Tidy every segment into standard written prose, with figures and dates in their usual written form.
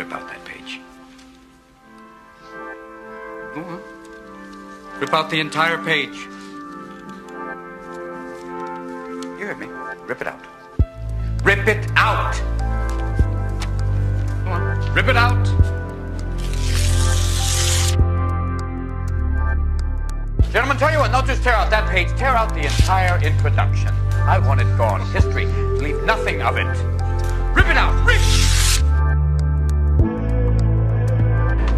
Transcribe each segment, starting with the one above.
rip out that page. Go on. Rip out the entire page. You heard me. Rip it out. Rip it out! Go on. Rip it out! Gentlemen, tell you what, not just tear out that page, tear out the entire introduction. I want it gone. History. Leave nothing of it. Rip it out! Rip!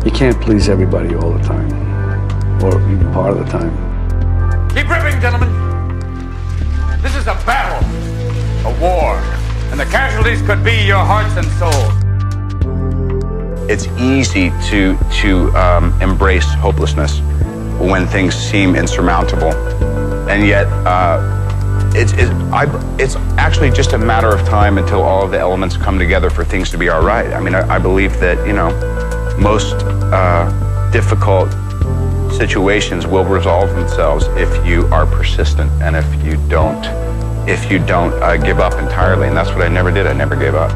You can't please everybody all the time, or even part of the time. Keep ripping, gentlemen. This is a battle, a war, and the casualties could be your hearts and souls. It's easy to embrace hopelessness when things seem insurmountable, and yet it's actually just a matter of time until all of the elements come together for things to be all right. I mean, I believe that, you know, most difficult situations will resolve themselves if you are persistent and if you don't give up entirely. And that's what I never did. I never gave up.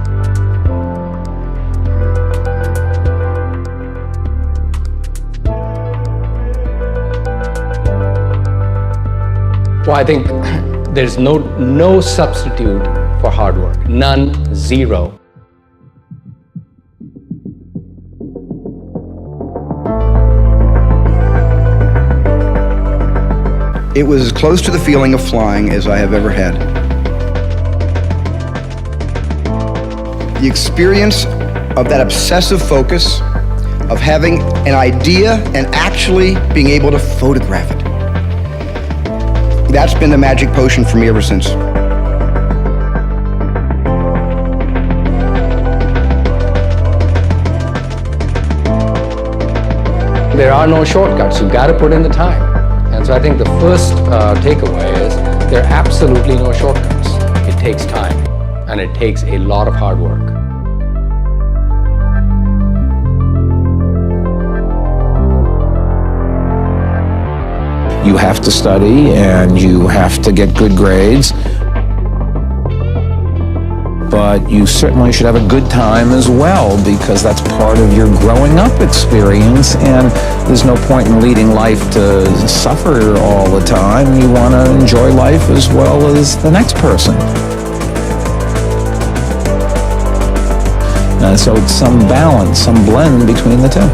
Well, I think there's no substitute for hard work. None, zero. It was as close to the feeling of flying as I have ever had. The experience of that obsessive focus, of having an idea and actually being able to photograph it. That's been the magic potion for me ever since. There are no shortcuts. You've got to put in the time. And so I think the first takeaway is there are absolutely no shortcuts. It takes time, and it takes a lot of hard work. You have to study and you have to get good grades, but you certainly should have a good time as well, because that's part of your growing up experience, and there's no point in leading life to suffer all the time. You want to enjoy life as well as the next person. So it's some balance, some blend between the two.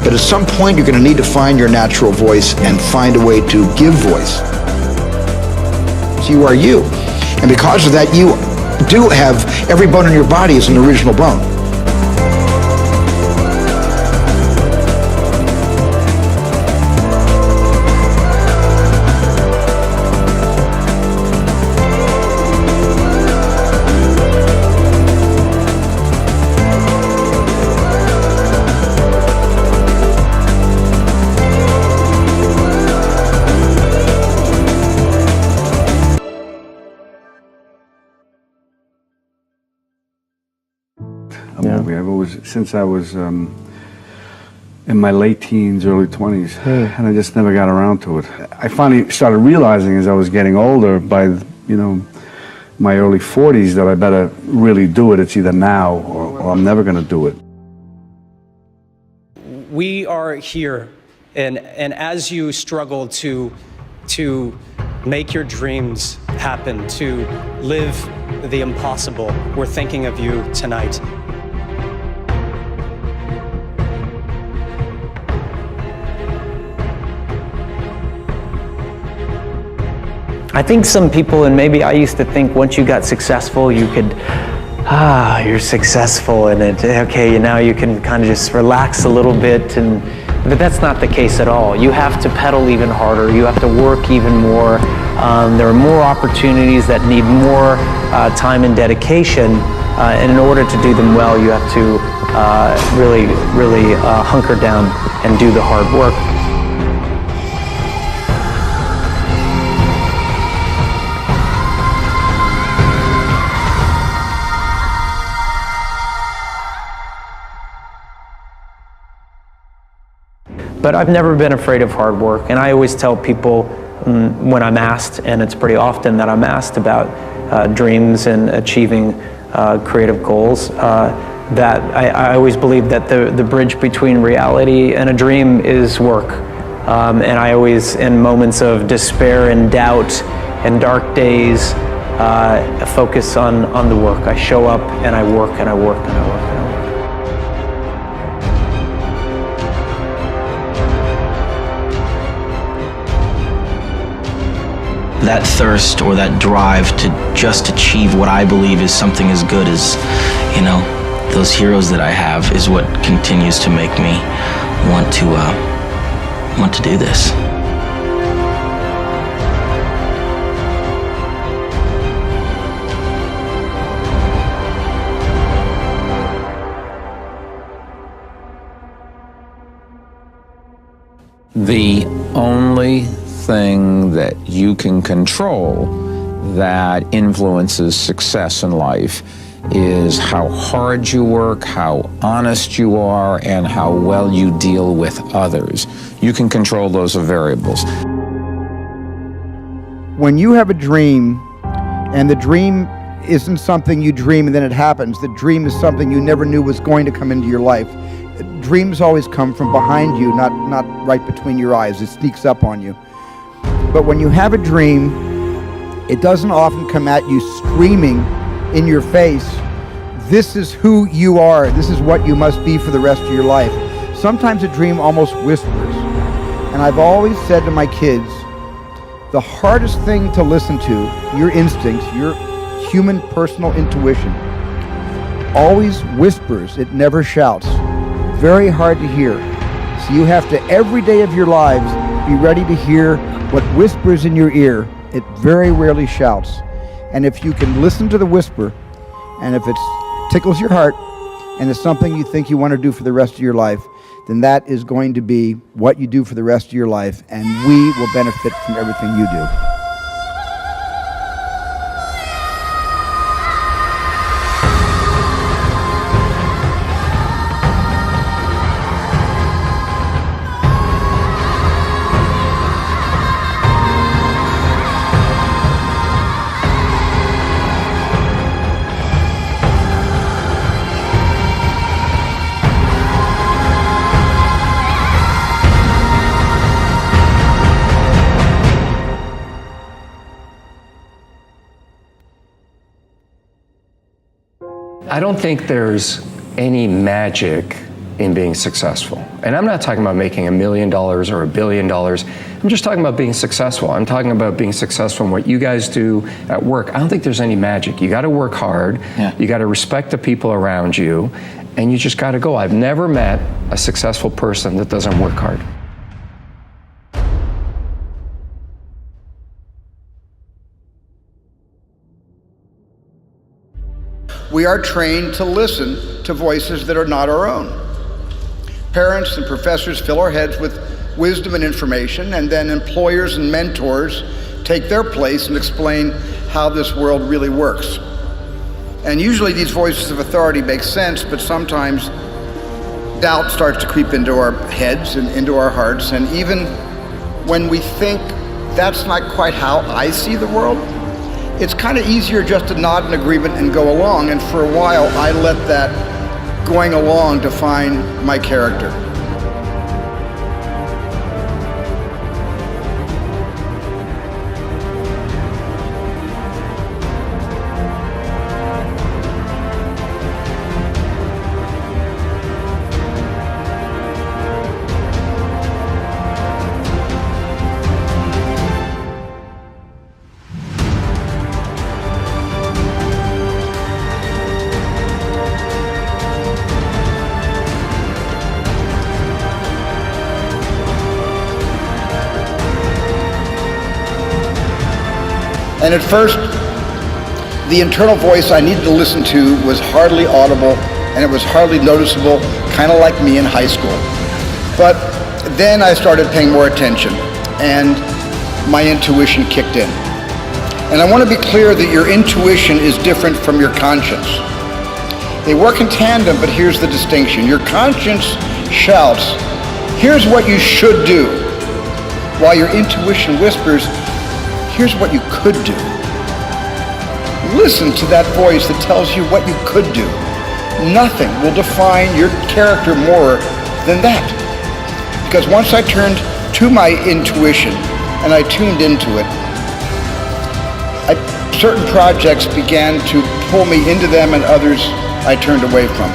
But at some point, you're going to need to find your natural voice and find a way to give voice. So you are you. And because of that, you do have, every bone in your body is an original bone. I've always, since I was in my late teens, early 20s, and I just never got around to it. I finally started realizing as I was getting older, by, you know, my early 40s, that I better really do it. It's either now or I'm never going to do it. We are here, and as you struggle to make your dreams happen, to live the impossible, we're thinking of you tonight. I think some people, and maybe I used to think once you got successful, you could, you're successful and okay, now you can kind of just relax a little bit, but that's not the case at all. You have to pedal even harder, you have to work even more. There are more opportunities that need more time and dedication, and in order to do them well, you have to really hunker down and do the hard work. But I've never been afraid of hard work, and I always tell people when I'm asked, and it's pretty often that I'm asked about dreams and achieving creative goals. That I always believe that the bridge between reality and a dream is work. And I always, in moments of despair and doubt and dark days, focus on the work. I show up and I work and I work and I work and I work. That thirst or that drive to just achieve what I believe is something as good as, you know, those heroes that I have is what continues to make me want to do this. The only thing that you can control that influences success in life is how hard you work, how honest you are, and how well you deal with others. You can control those variables. When you have a dream, and the dream isn't something you dream and then it happens, the dream is something you never knew was going to come into your life. Dreams always come from behind you, not right between your eyes. It sneaks up on you. But when you have a dream, it doesn't often come at you screaming in your face, this is who you are, this is what you must be for the rest of your life. Sometimes a dream almost whispers. And I've always said to my kids, the hardest thing to listen to, your instincts, your human personal intuition, always whispers, it never shouts. Very hard to hear. So you have to, every day of your lives, be ready to hear what whispers in your ear. It very rarely shouts. And if you can listen to the whisper, and if it tickles your heart, and it's something you think you want to do for the rest of your life, then that is going to be what you do for the rest of your life, and we will benefit from everything you do. I don't think there's any magic in being successful. And I'm not talking about making $1 million or $1 billion. I'm just talking about being successful. I'm talking about being successful in what you guys do at work. I don't think there's any magic. You got to work hard. Yeah. You got to respect the people around you, and you just got to go. I've never met a successful person that doesn't work hard. We are trained to listen to voices that are not our own. Parents and professors fill our heads with wisdom and information, and then employers and mentors take their place and explain how this world really works. And usually these voices of authority make sense, but sometimes doubt starts to creep into our heads and into our hearts, and even when we think that's not quite how I see the world, it's kind of easier just to nod in agreement and go along, and for a while I let that going along define my character. And at first, the internal voice I needed to listen to was hardly audible, and it was hardly noticeable, kind of like me in high school. But then I started paying more attention, and my intuition kicked in. And I want to be clear that your intuition is different from your conscience. They work in tandem, but here's the distinction. Your conscience shouts, here's what you should do, while your intuition whispers, here's what you could do. listen to that voice that tells you what you could do. Nothing will define your character more than that. Because once I turned to my intuition and I tuned into it, certain projects began to pull me into them and others I turned away from.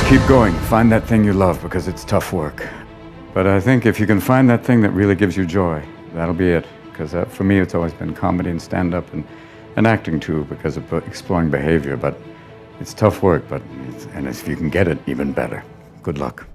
Keep going. Find that thing you love, because it's tough work. But I think if you can find that thing that really gives you joy, that'll be it. Because for me, it's always been comedy and stand-up and acting too, because of exploring behavior. But it's tough work, and if you can get it, even better. Good luck.